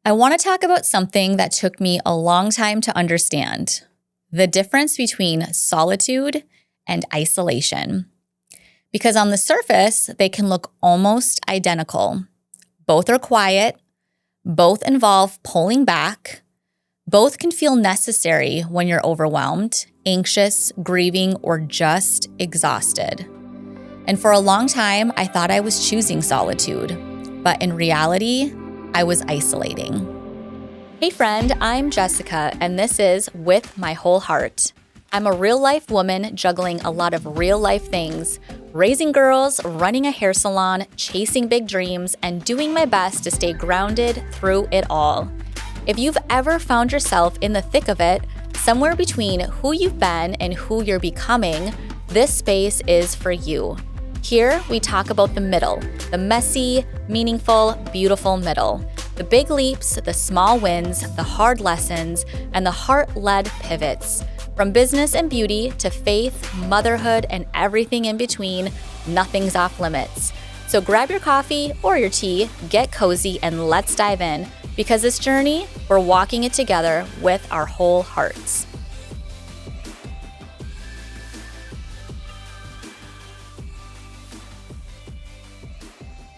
I want to talk about something that took me a long time to understand: the difference between solitude and isolation. Because on the surface, they can look almost identical. Both are quiet, both involve pulling back, both can feel necessary when you're overwhelmed, anxious, grieving, or just exhausted. And for a long time, I thought I was choosing solitude, but in reality, I was isolating. Hey friend, I'm Jessica, and this is With My Whole Heart. I'm a real-life woman juggling a lot of real-life things, raising girls, running a hair salon, chasing big dreams, and doing my best to stay grounded through it all. If you've ever found yourself in the thick of it, somewhere between who you've been and who you're becoming, this space is for you. Here, we talk about the middle, the messy, meaningful, beautiful middle. The big leaps, the small wins, the hard lessons, and the heart-led pivots. From business and beauty to faith, motherhood, and everything in between, nothing's off limits. So grab your coffee or your tea, get cozy, and let's dive in. Because this journey, we're walking it together with our whole hearts.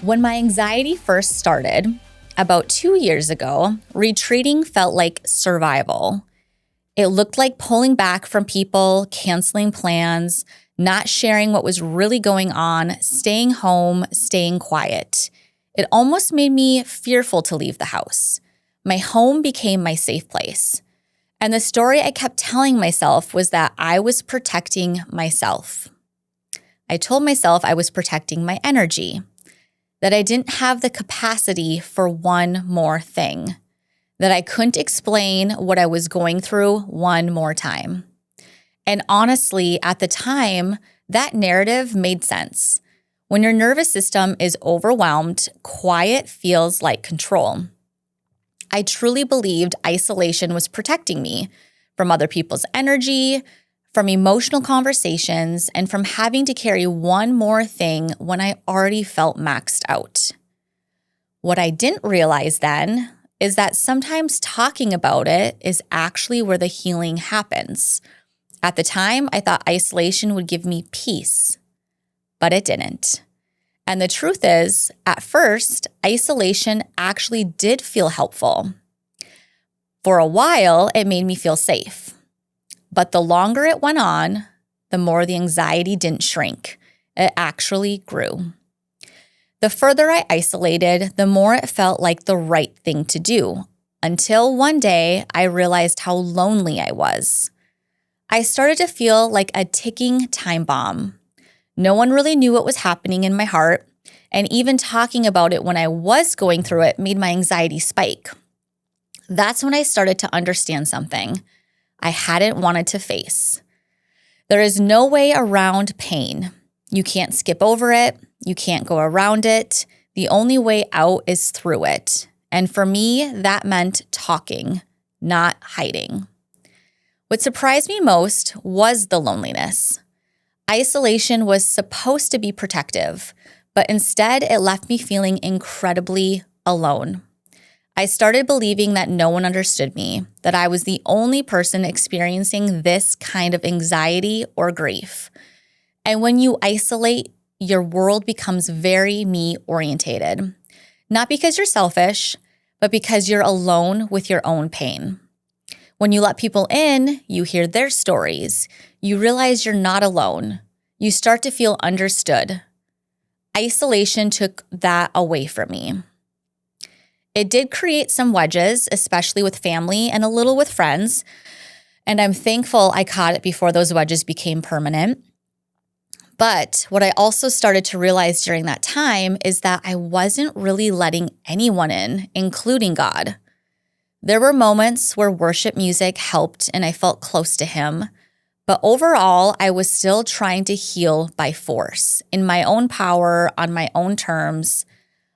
When my anxiety first started, about 2 years ago, retreating felt like survival. It looked like pulling back from people, canceling plans, not sharing what was really going on, staying home, staying quiet. It almost made me fearful to leave the house. My home became my safe place. And the story I kept telling myself was that I was protecting myself. I told myself I was protecting my energy, that I didn't have the capacity for one more thing, that I couldn't explain what I was going through one more time. And honestly, at the time, that narrative made sense. When your nervous system is overwhelmed, quiet feels like control. I truly believed isolation was protecting me from other people's energy, from emotional conversations, and from having to carry one more thing when I already felt maxed out. What I didn't realize then is that sometimes talking about it is actually where the healing happens. At the time, I thought isolation would give me peace, but it didn't. And the truth is, at first, isolation actually did feel helpful. For a while, it made me feel safe. But the longer it went on, the more the anxiety didn't shrink. It actually grew. The further I isolated, the more it felt like the right thing to do, until one day I realized how lonely I was. I started to feel like a ticking time bomb. No one really knew what was happening in my heart, and even talking about it when I was going through it made my anxiety spike. That's when I started to understand something I hadn't wanted to face. There is no way around pain. You can't skip over it. You can't go around it. The only way out is through it. And for me, that meant talking, not hiding. What surprised me most was the loneliness. Isolation was supposed to be protective, but instead it left me feeling incredibly alone. I started believing that no one understood me, that I was the only person experiencing this kind of anxiety or grief. And when you isolate, your world becomes very me-orientated. Not because you're selfish, but because you're alone with your own pain. When you let people in, you hear their stories. You realize you're not alone. You start to feel understood. Isolation took that away from me. It did create some wedges, especially with family and a little with friends. And I'm thankful I caught it before those wedges became permanent. But what I also started to realize during that time is that I wasn't really letting anyone in, including God. There were moments where worship music helped and I felt close to Him. But overall, I was still trying to heal by force, in my own power, on my own terms.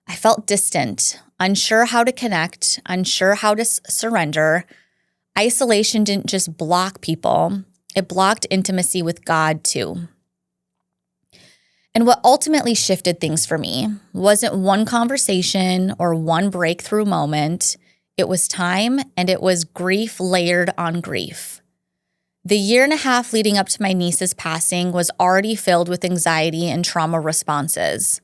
I felt distant, unsure how to connect, unsure how to surrender. Isolation didn't just block people, it blocked intimacy with God too. And what ultimately shifted things for me wasn't one conversation or one breakthrough moment. It was time, and it was grief layered on grief. The 1.5 years leading up to my niece's passing was already filled with anxiety and trauma responses.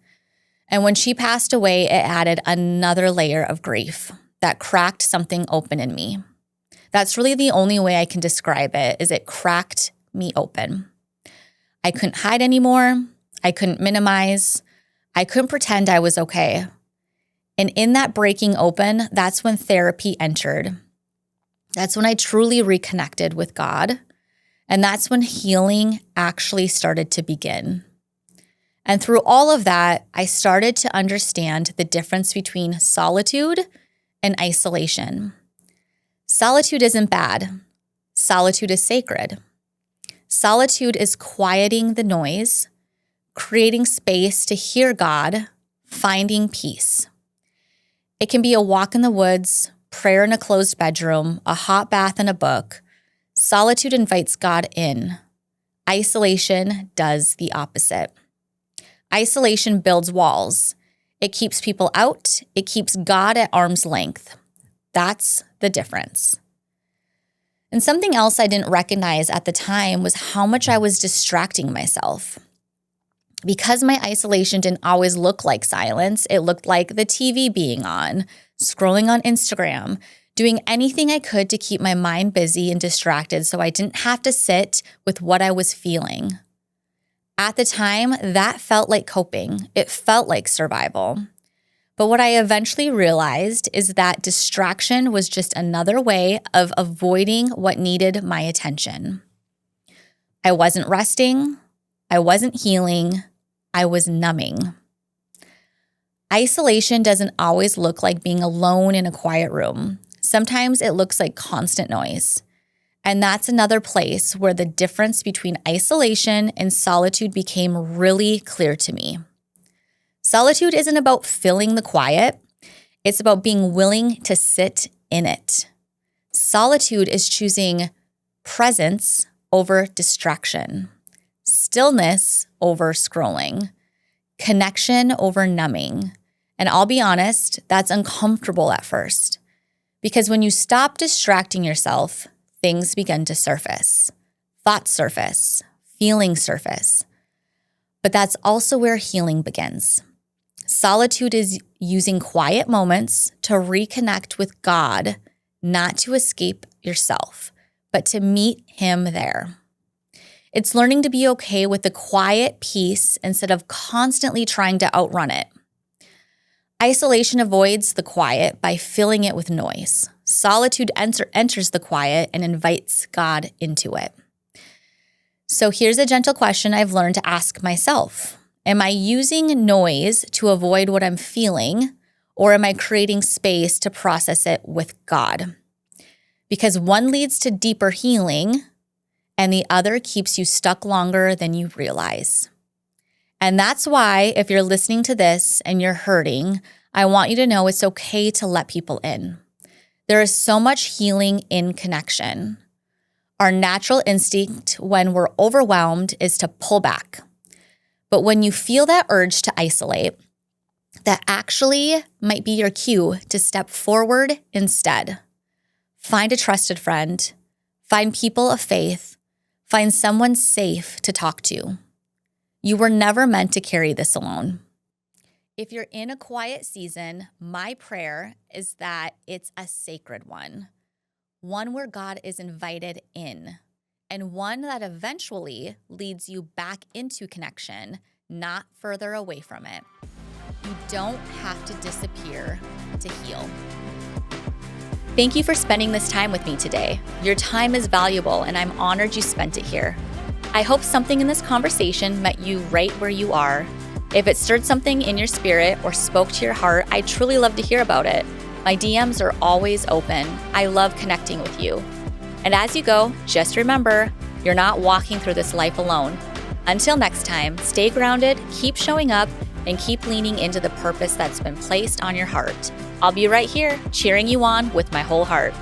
And when she passed away, it added another layer of grief that cracked something open in me. That's really the only way I can describe it, is it cracked me open. I couldn't hide anymore. I couldn't minimize. I couldn't pretend I was okay. And in that breaking open, that's when therapy entered. That's when I truly reconnected with God. And that's when healing actually started to begin. And through all of that, I started to understand the difference between solitude and isolation. Solitude isn't bad. Solitude is sacred. Solitude is quieting the noise, creating space to hear God, finding peace. It can be a walk in the woods, prayer in a closed bedroom, a hot bath and a book. Solitude invites God in. Isolation does the opposite. Isolation builds walls. It keeps people out. It keeps God at arm's length. That's the difference. And something else I didn't recognize at the time was how much I was distracting myself. Because my isolation didn't always look like silence, it looked like the TV being on, scrolling on Instagram, doing anything I could to keep my mind busy and distracted so I didn't have to sit with what I was feeling. At the time, that felt like coping. It felt like survival. But what I eventually realized is that distraction was just another way of avoiding what needed my attention. I wasn't resting. I wasn't healing. I was numbing. Isolation doesn't always look like being alone in a quiet room. Sometimes it looks like constant noise. And that's another place where the difference between isolation and solitude became really clear to me. Solitude isn't about filling the quiet. It's about being willing to sit in it. Solitude is choosing presence over distraction, stillness over scrolling, connection over numbing. And I'll be honest, that's uncomfortable at first. Because when you stop distracting yourself, things begin to surface. Thoughts surface, feelings surface. But that's also where healing begins. Solitude is using quiet moments to reconnect with God, not to escape yourself, but to meet Him there. It's learning to be okay with the quiet peace instead of constantly trying to outrun it. Isolation avoids the quiet by filling it with noise. Solitude enters the quiet and invites God into it. So here's a gentle question I've learned to ask myself. Am I using noise to avoid what I'm feeling, or am I creating space to process it with God? Because one leads to deeper healing, and the other keeps you stuck longer than you realize. And that's why, if you're listening to this and you're hurting, I want you to know it's okay to let people in. There is so much healing in connection. Our natural instinct when we're overwhelmed is to pull back. But when you feel that urge to isolate, that actually might be your cue to step forward instead. Find a trusted friend. Find people of faith. Find someone safe to talk to. You were never meant to carry this alone. If you're in a quiet season, my prayer is that it's a sacred one where God is invited in, and one that eventually leads you back into connection, not further away from it. You don't have to disappear to heal. Thank you for spending this time with me today. Your time is valuable, and I'm honored you spent it here. I hope something in this conversation met you right where you are. If it stirred something in your spirit or spoke to your heart, I'd truly love to hear about it. My DMs are always open. I love connecting with you. And as you go, just remember, you're not walking through this life alone. Until next time, stay grounded, keep showing up, and keep leaning into the purpose that's been placed on your heart. I'll be right here, cheering you on with my whole heart.